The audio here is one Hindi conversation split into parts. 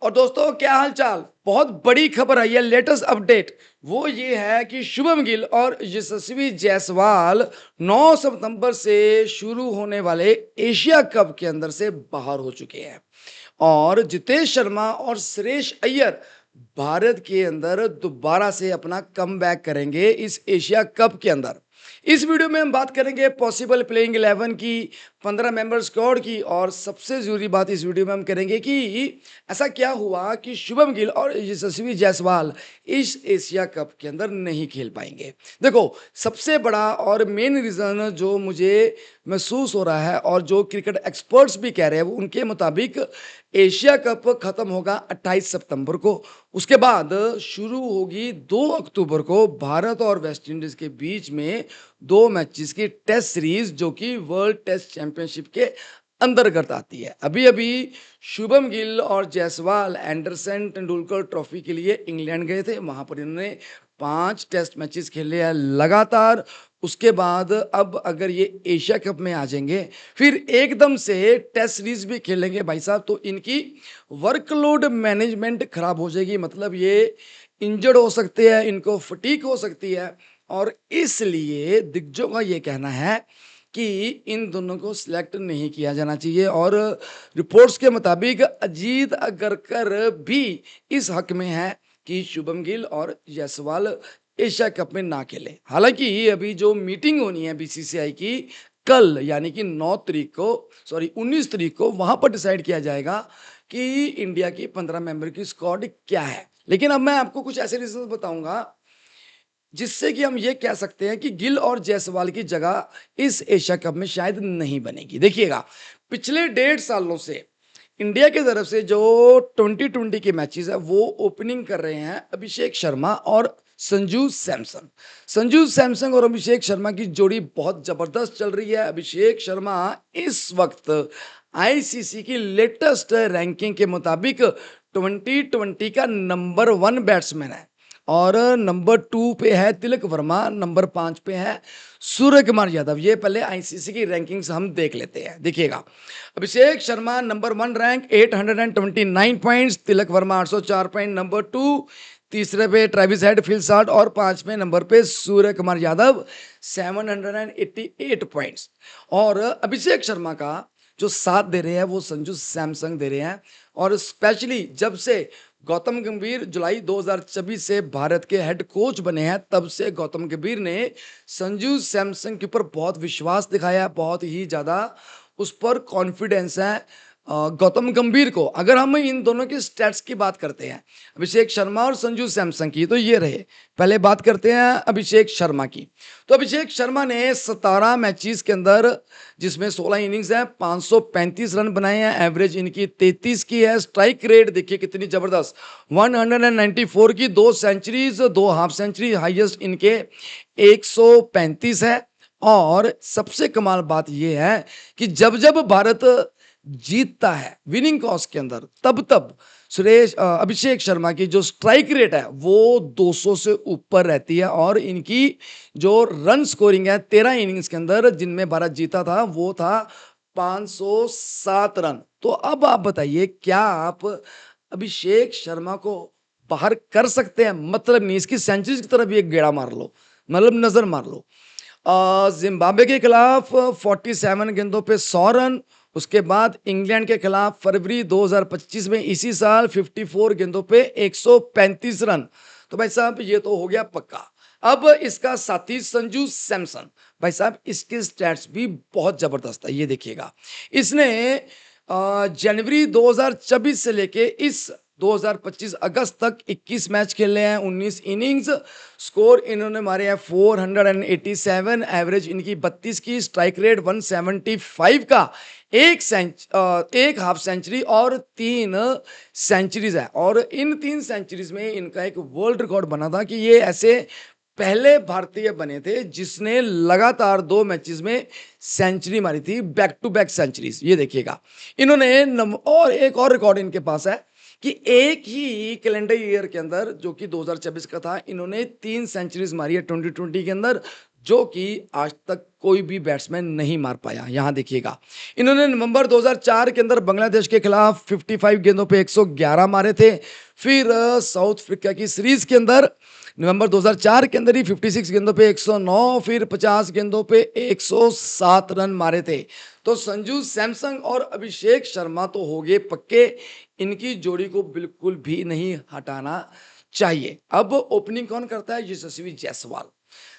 और दोस्तों क्या हाल चाल। बहुत बड़ी खबर आई है, लेटेस्ट अपडेट। वो ये है कि शुभम गिल और यशस्वी जायसवाल 9 सितंबर से शुरू होने वाले एशिया कप के अंदर से बाहर हो चुके हैं। और जितेश शर्मा और श्रेयस अय्यर भारत के अंदर दोबारा से अपना कमबैक करेंगे इस एशिया कप के अंदर। इस वीडियो में हम बात करेंगे पॉसिबल प्लेइंग 11 की, 15 मेंबर स्क्वाड की, और सबसे जरूरी बात इस वीडियो में हम करेंगे कि ऐसा क्या हुआ कि शुभम गिल और यशस्वी जायसवाल इस एशिया कप के अंदर नहीं खेल पाएंगे। देखो, सबसे बड़ा और मेन रीजन जो मुझे महसूस हो रहा है और जो क्रिकेट एक्सपर्ट्स भी कह रहे हैं, वो उनके मुताबिक एशिया कप खत्म होगा 28 सितंबर को। उसके बाद शुरू होगी 2 अक्टूबर को भारत और वेस्ट इंडीज के बीच में 2 मैचेस की टेस्ट सीरीज, जो कि वर्ल्ड टेस्ट चैंपियनशिप के अंतर्गत आती है। अभी अभी शुभम गिल और जायसवाल एंडरसन तेंदुलकर ट्रॉफी के लिए इंग्लैंड गए थे। वहां पर इन्होंने 5 टेस्ट मैचेस खेले हैं लगातार। उसके बाद अब अगर ये एशिया कप में आ जाएंगे, फिर एकदम से टेस्ट सीरीज भी खेलेंगे भाई साहब, तो इनकी वर्कलोड मैनेजमेंट खराब हो जाएगी। मतलब ये इंजर्ड हो सकते हैं, इनको फटीक हो सकती है। और इसलिए दिग्गजों का ये कहना है कि इन दोनों को सिलेक्ट नहीं किया जाना चाहिए। और रिपोर्ट्स के मुताबिक अजीत अगरकर भी इस हक में है कि शुभम गिल और जायसवाल एशिया कप में ना खेले। हालांकि अभी जो मीटिंग होनी है बीसीसीआई की कल, यानी कि 19 तारीख को वहां पर डिसाइड किया जाएगा कि इंडिया की 15 मेंबर की स्क्वाड क्या है। लेकिन अब मैं आपको कुछ ऐसे रीजन बताऊंगा जिससे कि हम ये कह सकते हैं कि गिल और जायसवाल की जगह इस एशिया कप में शायद नहीं बनेगी। देखिएगा, पिछले 1.5 सालों से इंडिया की तरफ से जो 2020 के मैचेस है, वो ओपनिंग कर रहे हैं अभिषेक शर्मा और संजू सैमसन। संजू सैमसन और अभिषेक शर्मा की जोड़ी बहुत जबरदस्त चल रही है। अभिषेक शर्मा इस वक्त आईसीसी की लेटेस्ट रैंकिंग के मुताबिक 2020 का नंबर 1 बैट्समैन है। और नंबर 2 पे है तिलक वर्मा, नंबर 5 पे है सूर्य कुमार यादव। ये पहले आईसीसी की रैंकिंग्स हम देख लेते हैं। देखिएगा, Abhishek Sharma number 1 rank 829 points, Tilak Varma 804 point, number 2 तीसरे पे ट्रेविस हेड, फिल शॉट, और 5वें नंबर पे सूर्य कुमार यादव 788 पॉइंट्स। और अभिषेक शर्मा का जो साथ दे रहे हैं वो संजू सैमसंग दे रहे हैं। और स्पेशली जब से गौतम गंभीर जुलाई 2024 से भारत के हेड कोच बने हैं, तब से गौतम गंभीर ने संजू सैमसंग के ऊपर बहुत विश्वास दिखाया, बहुत ही ज्यादा उस पर कॉन्फिडेंस है। गौतम गंभीर को अगर हम इन दोनों की स्टैट्स की बात करते हैं, अभिषेक शर्मा और संजू सैमसंग की, तो ये रहे। पहले बात करते हैं अभिषेक शर्मा की। तो अभिषेक शर्मा ने 17 मैचेस के अंदर, जिसमें 16 इनिंग्स है, 535 रन बनाए हैं। एवरेज इनकी 33 की है। स्ट्राइक रेट देखिए कितनी जबरदस्त, 194 की, 2 सेंचुरीज, 2 हाफ सेंचुरी, हाईएस्ट इनके 135 है। और सबसे कमाल बात यह है कि जब जब भारत जीतता है विनिंग कॉस्ट के अंदर, तब तब अभिषेक शर्मा की जो स्ट्राइक रेट है वो 200 से ऊपर रहती है। और इनकी जो रन स्कोरिंग है 13 इनिंग्स के अंदर, जिनमें भारत जीता था, वो था 507 रन। तो अब आप बताइए, क्या आप अभिषेक शर्मा को बाहर कर सकते हैं? मतलब नहीं, इसकी सेंचुरी की तरफ एक गेड़ा मार लो, मतलब नजर मार लो। जिम्बाब्वे के खिलाफ 47 गेंदों पे 100 रन। उसके बाद इंग्लैंड के खिलाफ फरवरी 2025 में, इसी साल, 54 गेंदों पे 135 रन। तो भाई साहब ये तो हो गया पक्का। अब इसका साथी संजू सैमसन, भाई साहब इसके स्टैट्स भी बहुत जबरदस्त है। ये देखिएगा, इसने जनवरी 2024 से लेके इस 2025 अगस्त तक 21 मैच खेले हैं, 19 इनिंग्स। स्कोर इन्होंने मारे हैं 487, एवरेज इनकी 32 की, स्ट्राइक रेट 175 का, एक हाफ सेंचुरी और 3 सेंचुरीज है। और इन 3 सेंचुरीज में इनका एक वर्ल्ड रिकॉर्ड बना था कि ये ऐसे पहले भारतीय बने थे जिसने लगातार 2 मैचेस में सेंचुरी मारी थी, बैक टू बैक सेंचुरीज। ये देखिएगा, इन्होंने और एक और रिकॉर्ड इनके पास है कि एक ही कैलेंडर ईयर के अंदर, जो कि 2024 का था, इन्होंने 3 सेंचुरीज मारी है 2020 के अंदर। जो कि आज तक कोई भी बैट्समैन नहीं मार पाया। यहाँ देखिएगा, इन्होंने नवंबर 2004 के अंदर बांग्लादेश के खिलाफ 55 गेंदों पे 111 मारे थे। फिर साउथ अफ्रीका की सीरीज के अंदर नवंबर 2004 के अंदर ही 56 गेंदों पे 109, फिर 50 गेंदों पे 107 रन मारे थे। तो संजू सैमसन और अभिषेक शर्मा तो हो गए पक्के, इनकी जोड़ी को बिल्कुल भी नहीं हटाना चाहिए। अब ओपनिंग कौन करता है? यशस्वी जायसवाल।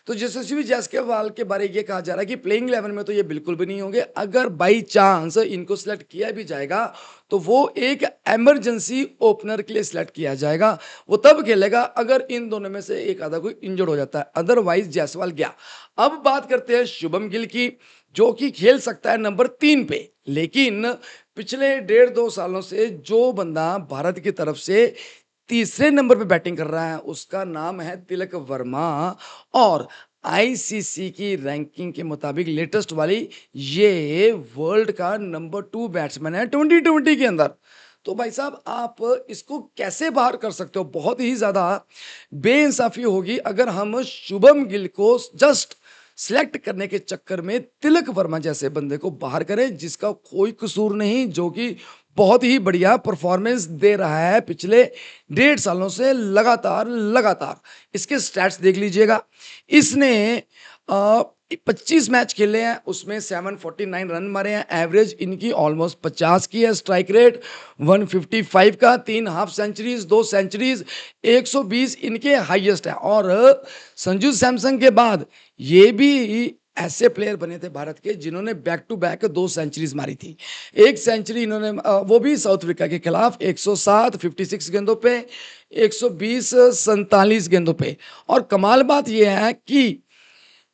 तो यशस्वी जायसवाल के बारे ये कहा जा रहा है कि प्लेइंग 11 में तो ये बिल्कुल भी नहीं होंगे। अगर बाई चांस इनको सिलेक्ट किया भी जाएगा तो वो एक इमरजेंसी ओपनर के लिए सिलेक्ट किया जाएगा। वो तब खेलेगा अगर इन दोनों में से एक आधा कोई इंजर्ड हो जाता है, अदरवाइज जायसवाल गया। अब बात करते हैं शुभम गिल की, जो कि खेल सकता है नंबर 3 पे। लेकिन पिछले 1.5-2 सालों से जो बंदा भारत की तरफ से तीसरे नंबर पे बैटिंग कर रहा है उसका नाम है तिलक वर्मा, और आईसीसी की रैंकिंग के मुताबिक लेटेस्ट वाली ये वर्ल्ड का नंबर 2 बैट्समैन है 2020 के अंदर। तो भाई साहब आप इसको कैसे बाहर कर सकते हो? बहुत ही ज्यादा बेइंसाफी होगी अगर हम शुभम गिल को जस्ट सिलेक्ट करने के चक्कर में तिलक वर्मा जैसे बंदे को बाहर करें, जिसका कोई कसूर नहीं, जो कि बहुत ही बढ़िया परफॉर्मेंस दे रहा है पिछले 1.5 सालों से लगातार लगातार। इसके स्टैट्स देख लीजिएगा। इसने 25 मैच खेले हैं, उसमें 749 रन मारे हैं, एवरेज इनकी ऑलमोस्ट 50 की है, स्ट्राइक रेट 155 का, 3 हाफ सेंचुरीज, 2 सेंचुरीज, 120 इनके हाईएस्ट है। और संजू सैमसन के बाद ये भी ऐसे प्लेयर बने थे भारत के जिन्होंने बैक टू बैक 2 सेंचुरीज मारी थी। एक सेंचुरी इन्होंने वो भी साउथ अफ्रीका के खिलाफ 107 56 गेंदों पे, 120 47 गेंदों पे। और कमाल बात यह है कि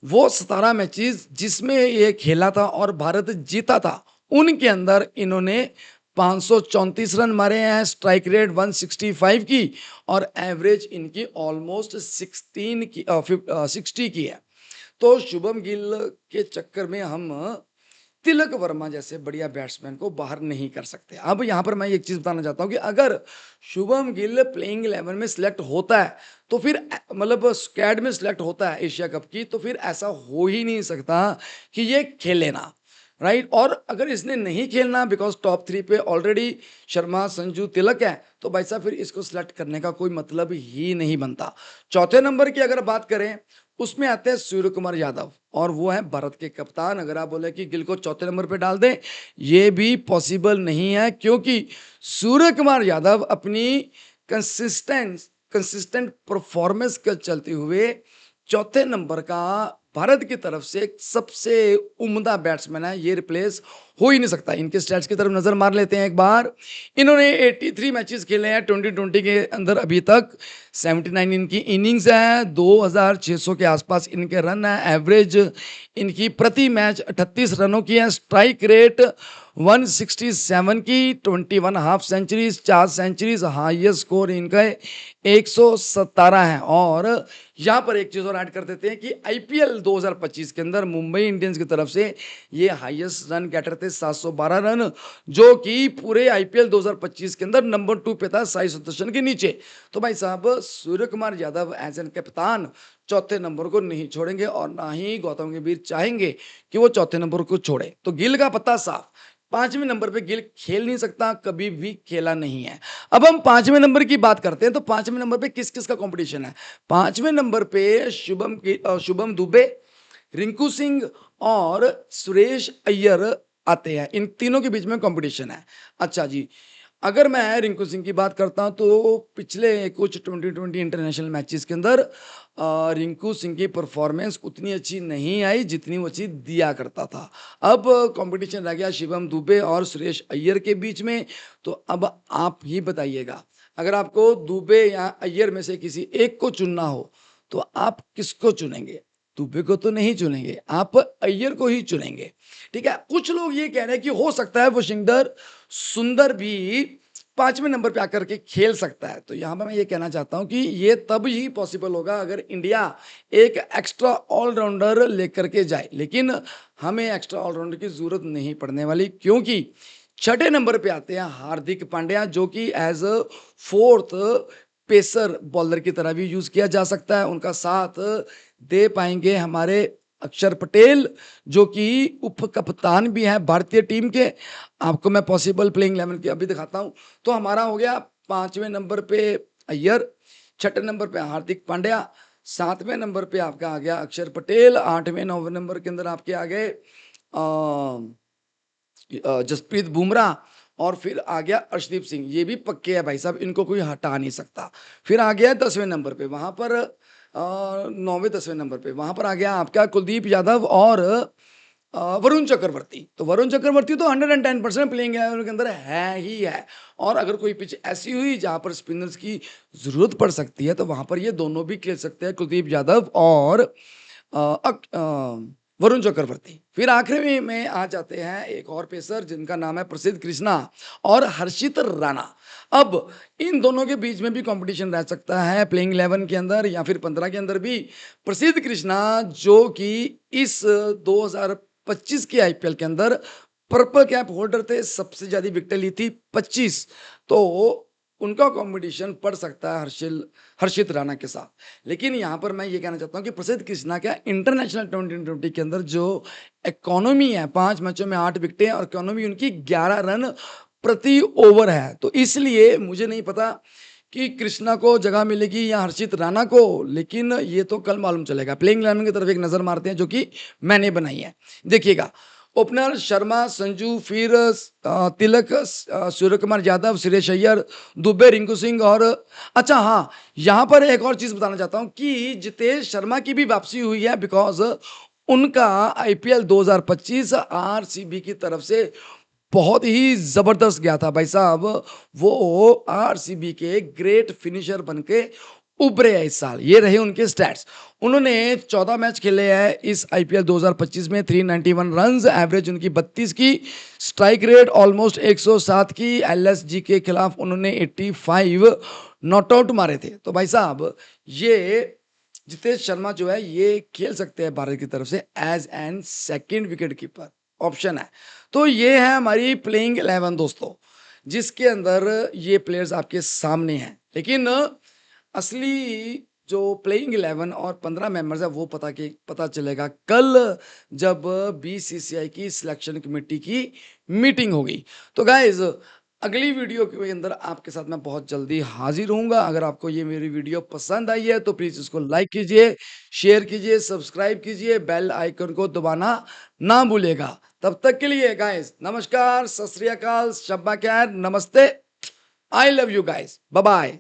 वो 17 मैचेस जिसमें ये खेला था और भारत जीता था, उनके अंदर इन्होंने 534 रन मारे हैं, स्ट्राइक रेट 165 की, और एवरेज इनकी ऑलमोस्ट 60 की है। तो शुभम गिल के चक्कर में हम तिलक वर्मा जैसे बढ़िया बैट्समैन को बाहर नहीं कर सकते। अब यहाँ पर मैं एक चीज बताना चाहता हूँ कि अगर शुभम गिल प्लेइंग 11 में सिलेक्ट होता है तो फिर मतलब स्क्वाड में सिलेक्ट होता है एशिया कप की, तो फिर ऐसा हो ही नहीं सकता कि ये खेले ना, राइट। और अगर इसने नहीं खेलना बिकॉज टॉप 3 पे ऑलरेडी शर्मा, संजू, तिलक है, तो भाई साहब फिर इसको सिलेक्ट करने का कोई मतलब ही नहीं बनता। चौथे नंबर की अगर बात करें उसमें आते हैं सूर्य कुमार यादव, और वो है भारत के कप्तान। अगर आप बोले कि गिल को चौथे नंबर पे डाल दें, ये भी पॉसिबल नहीं है, क्योंकि सूर्य कुमार यादव अपनी कंसिस्टेंट परफॉर्मेंस के चलते हुए चौथे नंबर का भारत की तरफ से एक सबसे उम्दा बैट्समैन है, ये रिप्लेस हो ही नहीं सकता। इनके स्टैट्स की तरफ नजर मार लेते हैं एक बार। इन्होंने 83 मैचेस खेले हैं 2020 के अंदर अभी तक, 79 इनकी इनिंग्स है, 2600 के आसपास इनके रन है, एवरेज इनकी प्रति मैच 38 रनों की है, स्ट्राइक रेट 167 की, 21 half centuries, 4 centuries, highest score इनका 117 है। और यहाँ पर एक चीज और ऐड कर देते हैं कि आईपीएल 2025 के अंदर मुंबई इंडियंस की तरफ से ये हाईएस्ट रन गेटर थे 712 रन, जो कि पूरे आईपीएल 2025 के अंदर नंबर 2 पे था साई सुदर्शन के नीचे। तो भाई साहब सूर्य कुमार यादव एज एन कप्तान चौथे नंबर को नहीं छोड़ेंगे, और ना ही गौतम गंभीर चाहेंगे कि वो चौथे नंबर को छोड़े। तो गिल का पत्ता साफ, 5वें नंबर पे गिल खेल नहीं सकता, कभी भी खेला नहीं है। अब हम 5वें नंबर की बात करते हैं, तो 5वें नंबर पे किस किस का कंपटीशन है? 5वें नंबर पे शुभम दुबे, रिंकू सिंह और सुरेश अय्यर आते हैं। इन तीनों के बीच में कंपटीशन है। अच्छा जी, अगर मैं रिंकू सिंह की बात करता हूं तो पिछले कुछ 2020 इंटरनेशनल मैचेस के अंदर रिंकू सिंह की परफॉर्मेंस उतनी अच्छी नहीं आई जितनी वो अच्छी दिया करता था। अब कंपटीशन रह गया शिवम दुबे और सुरेश अय्यर के बीच में। तो अब आप ही बताइएगा, अगर आपको दुबे या अय्यर में से किसी एक को चुनना हो तो आप किसको चुनेंगे? दुबे को तो नहीं चुनेंगे, आप अय्यर को ही चुनेंगे। ठीक है, कुछ लोग ये कह रहे हैं कि हो सकता है वशिंदर सुंदर भी 5वें नंबर पे आकर के खेल सकता है। तो यहाँ पर मैं ये कहना चाहता हूँ कि ये तब ही पॉसिबल होगा अगर इंडिया एक एक्स्ट्रा ऑलराउंडर लेकर के जाए, लेकिन हमें एक्स्ट्रा ऑलराउंडर की जरूरत नहीं पड़ने वाली, क्योंकि छठे नंबर पे आते हैं हार्दिक पांड्या, जो कि as a 4th pacer bowler की तरह भी यूज किया जा सकता है। उनका साथ दे पाएंगे हमारे अक्षर पटेल जो कि उप कप्तान भी हैं भारतीय टीम के। आपको मैं पॉसिबल प्लेइंग 11 की अभी दिखाता हूँ। तो हमारा हो गया 5वें नंबर पे अय्यर, 6ठे नंबर पे हार्दिक पांड्या, 7वें नंबर पे आपका आ गया अक्षर पटेल, 8वें 9वें नंबर के अंदर आपके आ गए जसप्रीत बुमराह, और फिर आ गया अर्शदीप सिंह। ये भी पक्के हैं भाई साहब, इनको कोई हटा नहीं सकता। फिर आ गया 10वें नंबर पे, वहां पर 9वें 10वें नंबर पे वहां पर आ गया आपका कुलदीप यादव और वरुण चक्रवर्ती। तो वरुण चक्रवर्ती तो 110% प्लेइंग के अंदर है ही है। और अगर कोई पिच ऐसी हुई जहां पर स्पिनर्स की जरूरत पड़ सकती है तो वहां पर ये दोनों भी खेल सकते हैं, कुलदीप यादव और वरुण चक्रवर्ती। फिर आखिरी में आ जाते हैं एक और पेसर जिनका नाम है प्रसिद्ध कृष्णा और हर्षित राणा। अब इन दोनों के बीच में भी कंपटीशन रह सकता है प्लेइंग 11 के अंदर या फिर 15 के अंदर भी। प्रसिद्ध कृष्णा जो कि इस 2025 के आईपीएल के अंदर पर्पल कैप होल्डर थे, सबसे ज्यादा विकेट ली थी 25। तो उनका कंपटीशन पड़ सकता है हर्षित राणा के साथ। लेकिन यहाँ पर मैं ये कहना चाहता हूँ कि प्रसिद्ध कृष्णा का इंटरनेशनल 2020 के अंदर जो इकोनॉमी है, 5 मैचों में 8 विकेटें और इकोनॉमी उनकी 11 रन प्रति ओवर है। तो इसलिए मुझे नहीं पता कि कृष्णा को जगह मिलेगी या हर्षित राणा को, लेकिन ये तो कल मालूम चलेगा। प्लेइंग 11 की तरफ एक नजर मारते हैं जो कि मैंने बनाई है। देखिएगा, ओपनर शर्मा, संजू, फिर तिलक, सूर्य कुमार यादव, सुरेश अय्यर, दुबे, रिंकू सिंह और अच्छा हाँ, यहाँ पर एक और चीज बताना चाहता हूँ कि जितेश शर्मा की भी वापसी हुई है, बिकॉज उनका आईपीएल 2025 आरसीबी की तरफ से बहुत ही जबरदस्त गया था भाई साहब। वो आरसीबी के ग्रेट फिनिशर बनके उभरे हैं इस साल, ये रहे उनके स्टैट्स। उन्होंने 14 मैच खेले हैं इस आईपीएल 2025 में, 391 रन्स, एवरेज उनकी 32 की, स्ट्राइक रेट ऑलमोस्ट 107 की, एलएसजी के खिलाफ उन्होंने 85 नॉट आउट मारे थे। तो भाई साहब ये जितेश शर्मा जो है ये खेल सकते हैं भारत की तरफ से as an second wicket keeper, option है। तो ये है हमारी प्लेइंग 11 दोस्तों, जिसके अंदर ये प्लेयर्स आपके सामने हैं। लेकिन असली जो प्लेइंग 11 और 15 मेंबर्स है वो पता चलेगा कल, जब बीसीसीआई की सिलेक्शन कमेटी की मीटिंग होगी। तो गाइज अगली वीडियो के अंदर आपके साथ मैं बहुत जल्दी हाजिर होऊंगा। अगर आपको ये मेरी वीडियो पसंद आई है तो प्लीज इसको लाइक कीजिए, शेयर कीजिए, सब्सक्राइब कीजिए, बेल आइकन को दबाना ना भूलिएगा। तब तक के लिए गाइज नमस्कार, सत श्री अकाल, शब्बा खैर, नमस्ते, I love you guys, bye bye.